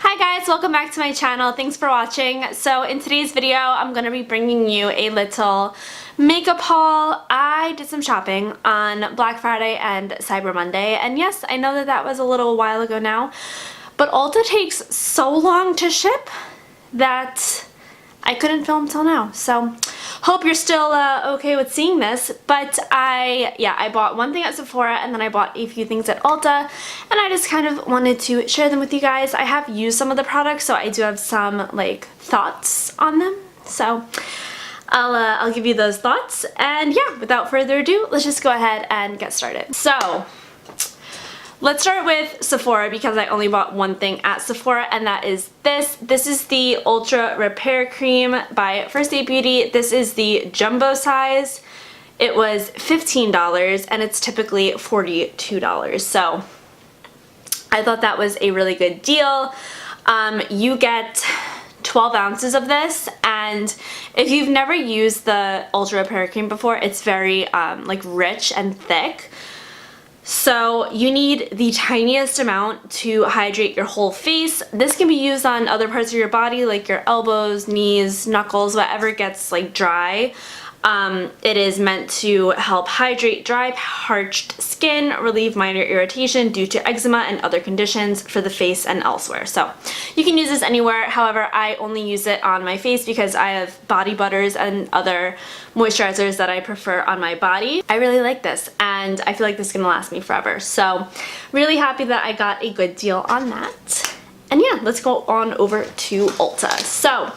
Hi guys, welcome back to my channel. Thanks for watching. So in today's video, I'm going to be bringing you a little makeup haul. I did some shopping on Black Friday and Cyber Monday, and yes, I know that that was a little while ago now, but Ulta takes so long to ship that I couldn't film till now. So hope you're still okay with seeing this, but I bought one thing at Sephora and then I bought a few things at Ulta, and I just kind of wanted to share them with you guys. I have used some of the products, so I do have some like thoughts on them, so I'll give you those thoughts. And yeah, without further ado, let's just go ahead and get started. So let's start with Sephora because I only bought one thing at Sephora, and that is this. This is the Ultra Repair Cream by First Aid Beauty. This is the jumbo size. It was $15 and it's typically $42. So I thought that was a really good deal. You get 12 ounces of this, and if you've never used the Ultra Repair Cream before, it's very like rich and thick. So you need the tiniest amount to hydrate your whole face. This can be used on other parts of your body like your elbows, knees, knuckles, whatever gets like dry. It is meant to help hydrate dry, parched skin, relieve minor irritation due to eczema and other conditions for the face and elsewhere. So you can use this anywhere. However, I only use it on my face because I have body butters and other moisturizers that I prefer on my body. I really like this, and I feel like this is gonna last me forever. So really happy that I got a good deal on that. And yeah, let's go on over to Ulta. So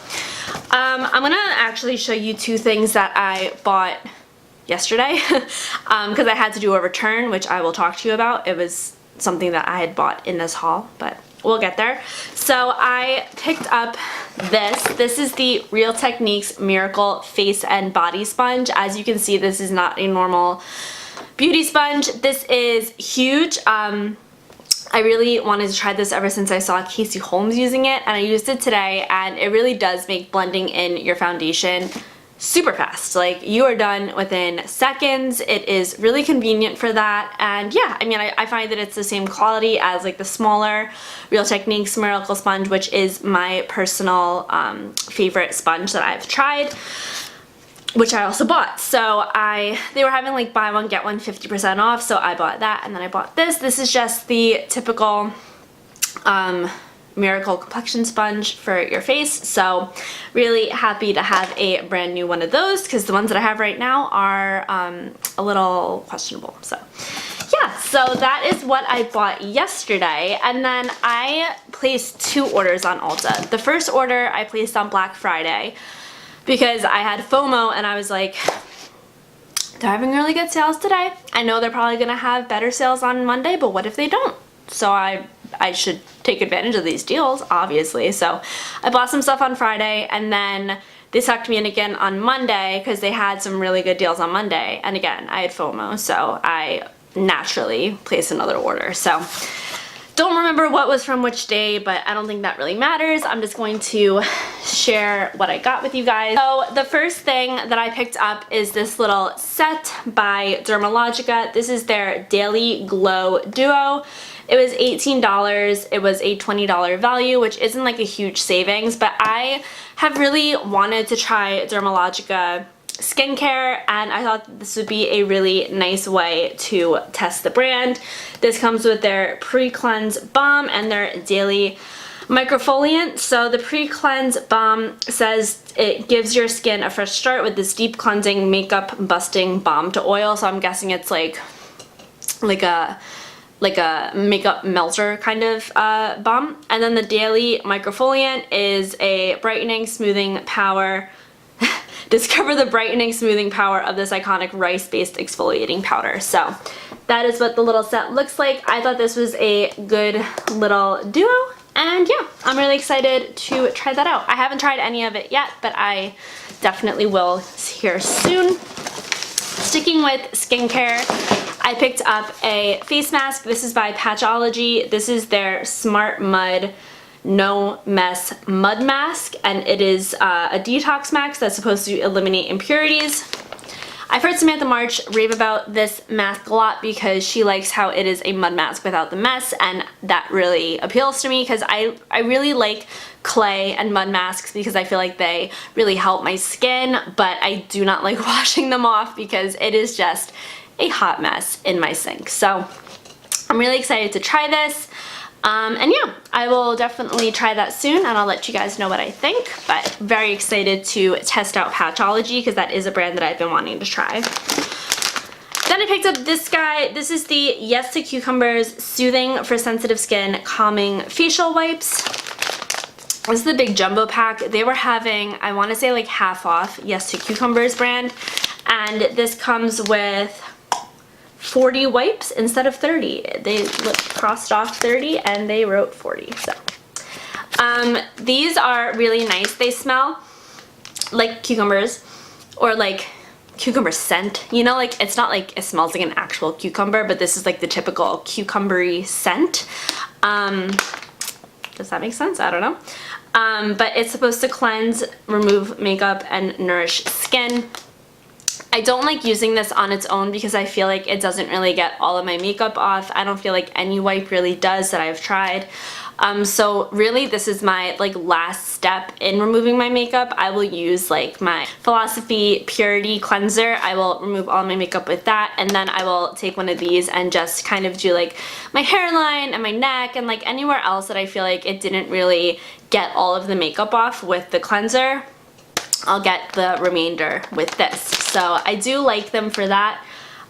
I'm gonna actually show you two things that I bought yesterday because I had to do a return, which I will talk to you about. It was something that I had bought in this haul, but we'll get there. So I picked up this. This is the Real Techniques Miracle Face and Body Sponge. As you can see, this is not a normal beauty sponge. This is huge. I really wanted to try this ever since I saw Casey Holmes using it, and I used it today, and it really does make blending in your foundation super fast. Like, you are done within seconds. It is really convenient for that, and yeah, I mean, I find that it's the same quality as like the smaller Real Techniques Miracle Sponge, which is my personal favorite sponge that I've tried, which I also bought. So they were having like buy one get one 50% off, so I bought that, and then I bought this. This is just the typical Miracle complexion sponge for your face, so really happy to have a brand new one of those because the ones that I have right now are a little questionable. So yeah, so that is what I bought yesterday, and then I placed two orders on Ulta. The first order I placed on Black Friday because I had FOMO and I was like, they're having really good sales today. I know they're probably gonna have better sales on Monday, but what if they don't? So I should take advantage of these deals, obviously. So I bought some stuff on Friday, and then they sucked me in again on Monday because they had some really good deals on Monday. And again, I had FOMO, so I naturally placed another order. So don't remember what was from which day, but I don't think that really matters. I'm just going to share what I got with you guys. So the first thing that I picked up is this little set by Dermalogica. This is their Daily Glow Duo. It was $18. It was a $20 value, which isn't like a huge savings, but I have really wanted to try Dermalogica skincare, and I thought this would be a really nice way to test the brand. This comes with their pre-cleanse balm and their daily microfoliant. So the pre-cleanse balm says it gives your skin a fresh start with this deep cleansing makeup busting balm to oil, so I'm guessing it's like a makeup melter kind of balm. And then the daily microfoliant is a brightening smoothing power. Discover the brightening, smoothing power of this iconic rice-based exfoliating powder. So that is what the little set looks like. I thought this was a good little duo, and yeah, I'm really excited to try that out. I haven't tried any of it yet, but I definitely will here soon. Sticking with skincare, I picked up a face mask. This is by Patchology. This is their Smart Mud No Mess Mud Mask, and it is a detox mask that's supposed to eliminate impurities. I've heard Samantha March rave about this mask a lot because she likes how it is a mud mask without the mess, and that really appeals to me because I really like clay and mud masks because I feel like they really help my skin, but I do not like washing them off because it is just a hot mess in my sink. So I'm really excited to try this. And yeah, I will definitely try that soon and I'll let you guys know what I think, but very excited to test out Patchology because that is a brand that I've been wanting to try. Then I picked up this guy. This is the Yes to Cucumbers Soothing for Sensitive Skin Calming Facial Wipes. This is the big jumbo pack. They were having, I want to say like half off Yes to Cucumbers brand, and this comes with 40 wipes instead of 30. They crossed off 30 and they wrote 40. So these are really nice. They smell like cucumbers, or like cucumber scent, you know, like it's not like it smells like an actual cucumber, but this is like the typical cucumbery scent. Does that make sense? I don't know. But it's supposed to cleanse, remove makeup, and nourish skin. I don't like using this on its own because I feel like it doesn't really get all of my makeup off. I don't feel like any wipe really does that I've tried. So really this is my like last step in removing my makeup. I will use like my Philosophy Purity Cleanser. I will remove all my makeup with that, and then I will take one of these and just kind of do like my hairline and my neck and like anywhere else that I feel like it didn't really get all of the makeup off with the cleanser. I'll get the remainder with this. So I do like them for that,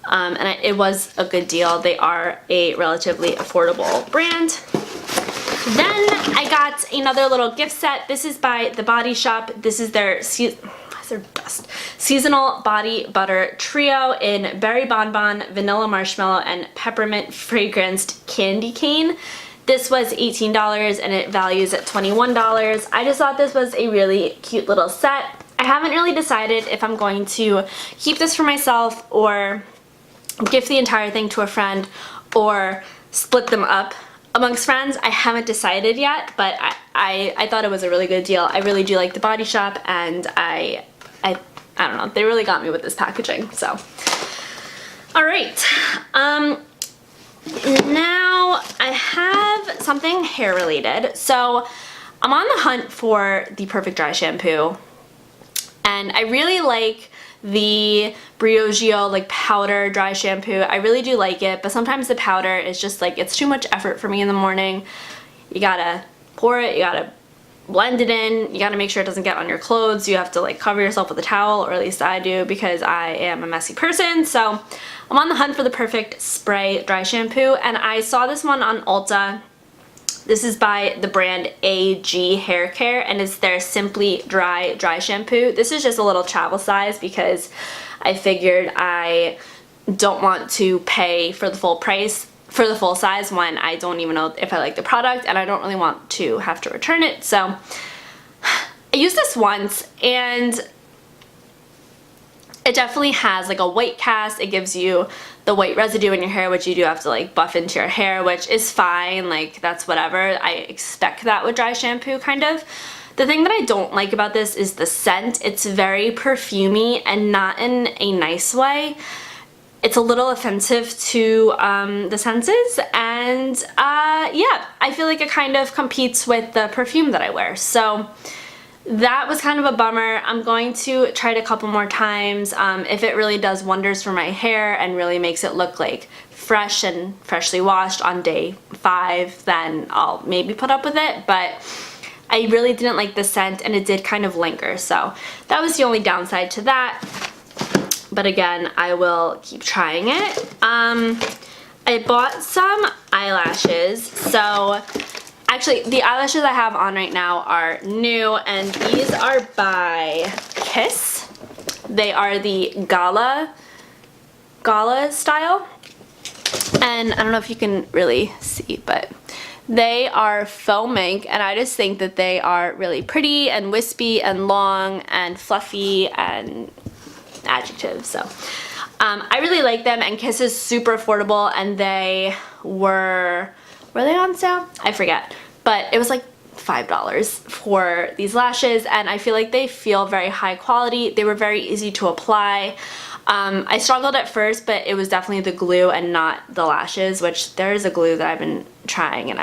and it was a good deal. They are a relatively affordable brand. Then I got another little gift set. This is by The Body Shop. This is their best seasonal body butter trio in berry bonbon, vanilla marshmallow, and peppermint fragranced candy cane. This was $18 and it values at $21. I just thought this was a really cute little set. I haven't really decided if I'm going to keep this for myself or gift the entire thing to a friend or split them up amongst friends. I haven't decided yet, but I thought it was a really good deal. I really do like The Body Shop, and I don't know, they really got me with this packaging. So all right, now I have something hair related. So I'm on the hunt for the perfect dry shampoo, and I really like the Briogeo like powder dry shampoo. I really do like it, but sometimes the powder is just like, it's too much effort for me in the morning. You gotta pour it, you gotta blend it in, you gotta make sure it doesn't get on your clothes, you have to like cover yourself with a towel, or at least I do because I am a messy person. So I'm on the hunt for the perfect spray dry shampoo, and I saw this one on Ulta. This is by the brand AG Hair Care, and it's their Simply Dry shampoo. This is just a little travel size because I figured I don't want to pay for the full price for the full size when I don't even know if I like the product, and I don't really want to have to return it. So I used this once, and it definitely has like a white cast. It gives you the white residue in your hair, which you do have to like buff into your hair, which is fine, like that's whatever. I expect that with dry shampoo, kind of. The thing that I don't like about this is the scent. It's very perfumey and not in a nice way. It's a little offensive to the senses, and yeah, I feel like it kind of competes with the perfume that I wear. So that was kind of a bummer. I'm going to try it a couple more times. If it really does wonders for my hair and really makes it look like fresh and freshly washed on day 5, then I'll maybe put up with it, but I really didn't like the scent, and it did kind of linger. So that was the only downside to that. But again, I will keep trying it. I bought some eyelashes. So actually, the eyelashes I have on right now are new, and these are by Kiss. They are the Gala style. And I don't know if you can really see, but they are faux mink, and I just think that they are really pretty and wispy and long and fluffy and adjectives. So I really like them, and Kiss is super affordable, and they were they on sale? I forget, but it was like $5 for these lashes, and I feel like they feel very high quality. They were very easy to apply. I struggled at first, but it was definitely the glue and not the lashes, which there is a glue that I've been trying and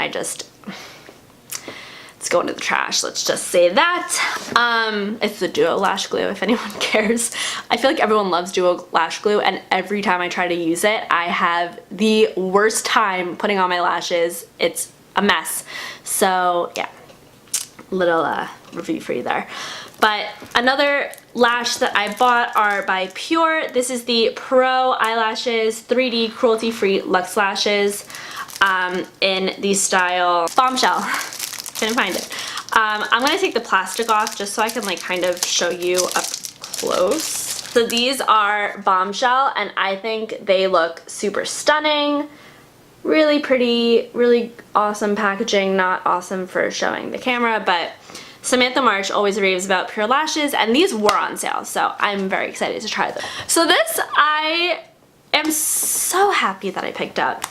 it's going to the trash, let's just say that. It's the Duo Lash Glue, if anyone cares. I feel like everyone loves Duo Lash Glue, and every time I try to use it, I have the worst time putting on my lashes. It's a mess. So yeah, little review for you there. But another lash that I bought are by Pure. This is the Pro Eyelashes 3D Cruelty Free Luxe Lashes in the style Bombshell. Couldn't find it. I'm gonna take the plastic off just so I can like kind of show you up close. So these are Bombshell, and I think they look super stunning. Really pretty, really awesome packaging. Not awesome for showing the camera, but Samantha March always raves about Pure Lashes, and these were on sale, so I'm very excited to try them. So this I am so happy that I picked up,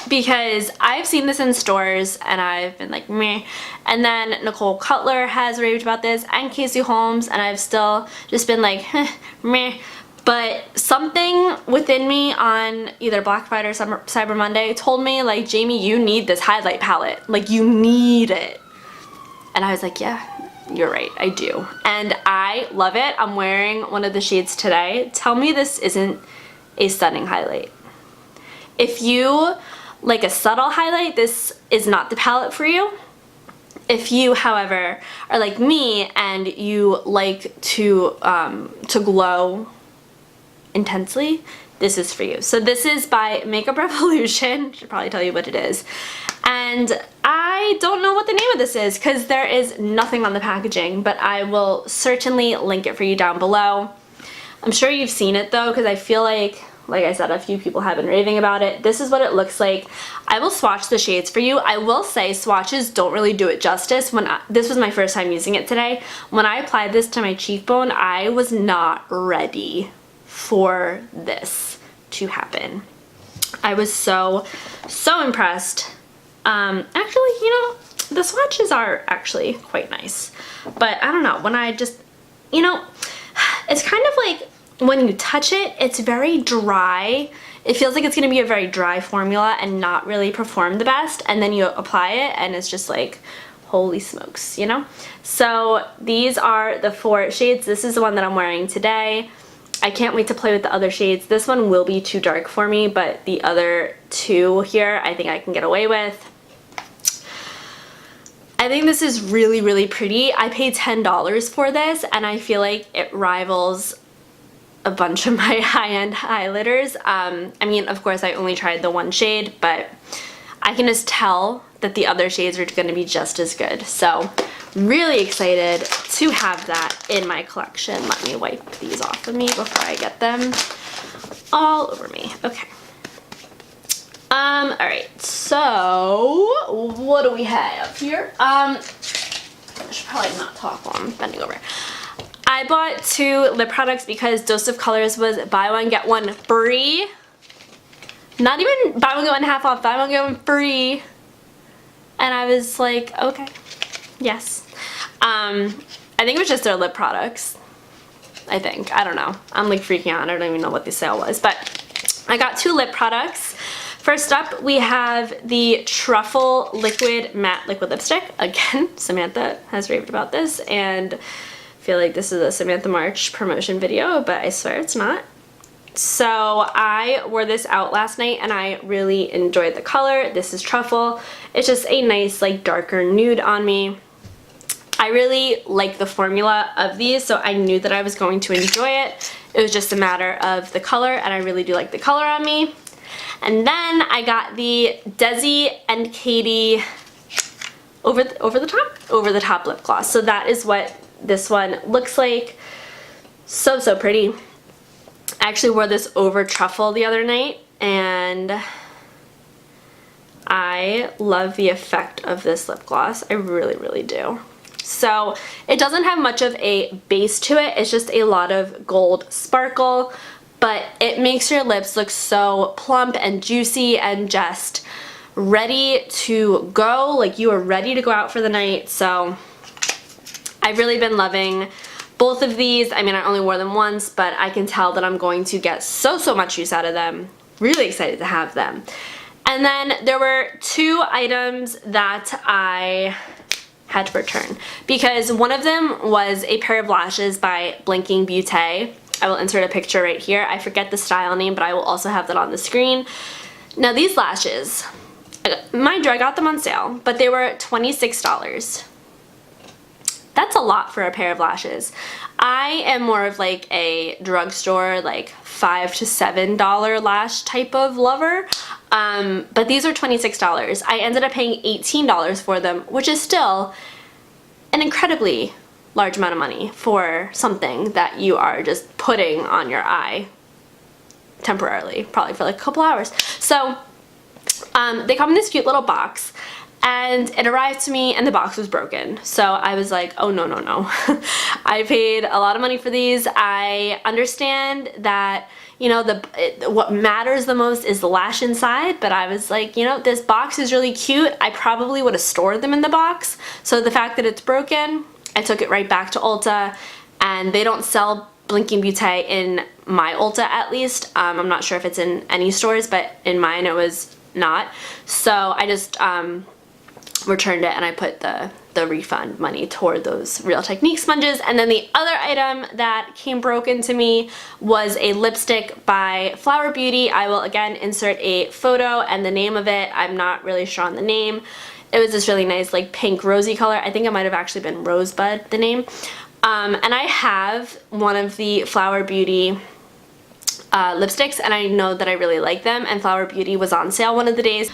because I've seen this in stores and I've been like meh, and then Nicole Cutler has raved about this and Casey Holmes, and I've still just been like meh. But something within me on either Black Friday or Cyber Monday told me like, Jamie, you need this highlight palette, like you need it. And I was like, yeah, you're right, I do. And I love it. I'm wearing one of the shades today. Tell me this isn't a stunning highlight. If you like a subtle highlight, this is not the palette for you. If you, however, are like me and you like to glow intensely, this is for you. So this is by Makeup Revolution. Should probably tell you what it is. And I don't know what the name of this is because there is nothing on the packaging, but I will certainly link it for you down below. I'm sure you've seen it though, because I feel like I said, a few people have been raving about it. This is what it looks like. I will swatch the shades for you. I will say swatches don't really do it justice. This was my first time using it today. When I applied this to my cheekbone, I was not ready for this to happen. I was so impressed. Actually, you know, the swatches are actually quite nice. But I don't know, when I just, you know, it's kind of like, when you touch it, it's very dry. It feels like it's gonna be a very dry formula and not really perform the best, and then you apply it and it's just like, holy smokes, you know? So these are the 4 shades. This is the one that I'm wearing today. I can't wait to play with the other shades. This one will be too dark for me, but the other 2 here I think I can get away with. I think this is really, really pretty. I paid $10 for this, and I feel like it rivals a bunch of my high-end highlighters. I mean, of course, I only tried the one shade, but I can just tell that the other shades are going to be just as good. So, really excited to have that in my collection. Let me wipe these off of me before I get them all over me. Okay. Alright, so what do we have here? I should probably not talk while I'm bending over. I bought 2 lip products because Dose of Colors was buy one get one free. Not even buy one get one half off, buy one get one free. And I was like, okay, yes. I think it was just their lip products. I think, I don't know. I'm like freaking out, I don't even know what the sale was, but I got 2 lip products. First up, we have the Truffle Liquid Matte Liquid Lipstick. Again, Samantha has raved about this, and I feel like this is a Samantha March promotion video, but I swear it's not. So I wore this out last night and I really enjoyed the color. This is Truffle. It's just a nice like darker nude on me. I really like the formula of these, so I knew that I was going to enjoy it. It was just a matter of the color, and I really do like the color on me. And then I got the Desi and Katie over the top lip gloss. So that is what this one looks like. So pretty. I actually wore this over Truffle the other night, and I love the effect of this lip gloss. I really do. So it doesn't have much of a base to it. It's just a lot of gold sparkle, but it makes your lips look so plump and juicy and just ready to go. Like you are ready to go out for the night. So I've really been loving Both of these, I mean, I only wore them once, but I can tell that I'm going to get so much use out of them. Really excited to have them. And then there were 2 items that I had to return because one of them was a pair of lashes by Blinking Beauté. I will insert a picture right here. I forget the style name, but I will also have that on the screen. Now these lashes, mind you, I got them on sale, but they were $26. That's a lot for a pair of lashes. I am more of like a drugstore, like $5 to $7 lash type of lover, but these are $26. I ended up paying $18 for them, which is still an incredibly large amount of money for something that you are just putting on your eye temporarily, probably for like a couple hours. So they come in this cute little box, and it arrived to me and the box was broken. So I was like, oh no, no, no. I paid a lot of money for these. I understand that, you know, what matters the most is the lash inside, but I was like, you know, this box is really cute. I probably would have stored them in the box. So the fact that it's broken, I took it right back to Ulta, and they don't sell Blinking Beauté in my Ulta, at least. I'm not sure if it's in any stores, but in mine it was not. So I just returned it and I put the refund money toward those Real Technique sponges. And then the other item that came broken to me was a lipstick by Flower Beauty. I will again insert a photo and the name of it. I'm not really sure on the name. It was this really nice like pink rosy color. I think it might have actually been Rosebud, the name. And I have one of the Flower Beauty lipsticks, and I know that I really like them, and Flower Beauty was on sale one of the days.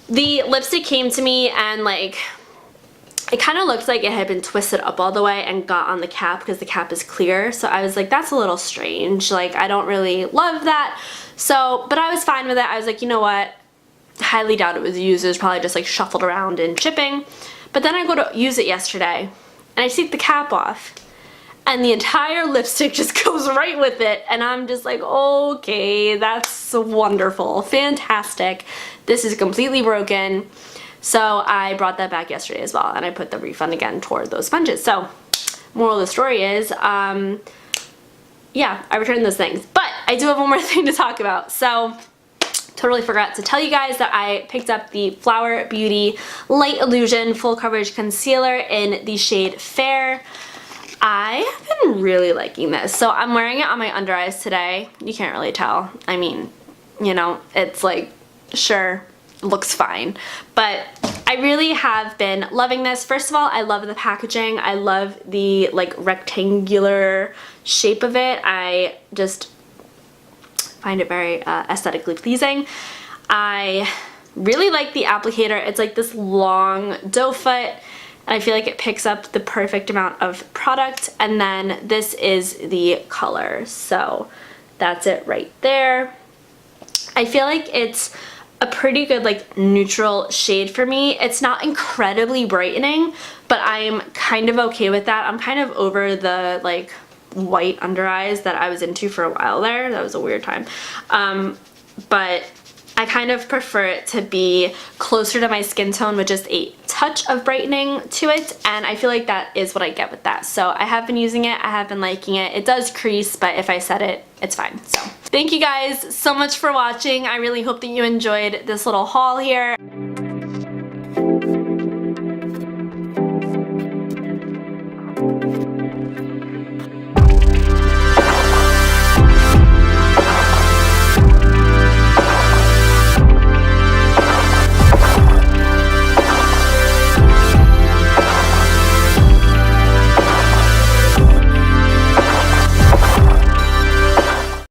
The lipstick came to me and like it kind of looked like it had been twisted up all the way and got on the cap because the cap is clear. So I was like, that's a little strange. Like, I don't really love that. So, but I was fine with it. I was like, you know what? Highly doubt it was used. It was probably just like shuffled around in shipping. But then I go to use it yesterday and I take the cap off and the entire lipstick just goes right with it. And I'm just like, okay, that's wonderful. Fantastic. This is completely broken. So I brought that back yesterday as well, and I put the refund again toward those sponges. So moral of the story is, yeah, I returned those things. But I do have one more thing to talk about. So totally forgot to tell you guys that I picked up the Flower Beauty Light Illusion Full Coverage Concealer in the shade Fair. I have been really liking this. So I'm wearing it on my under eyes today. You can't really tell. I mean, you know, it's like, sure, looks fine, but I really have been loving this. First of all, I love the packaging. I love the like rectangular shape of it. I just find it very aesthetically pleasing. I really like the applicator. It's like this long doe foot, and I feel like it picks up the perfect amount of product. And then this is the color, so that's it right there. I feel like it's a pretty good like neutral shade for me. It's not incredibly brightening, but I'm kind of okay with that. I'm kind of over the like white under eyes that I was into for a while there. That was a weird time. But I kind of prefer it to be closer to my skin tone with just a touch of brightening to it, and I feel like that is what I get with that. So I have been using it, I have been liking it. It does crease, but if I set it, it's fine. So thank you guys so much for watching. I really hope that you enjoyed this little haul here.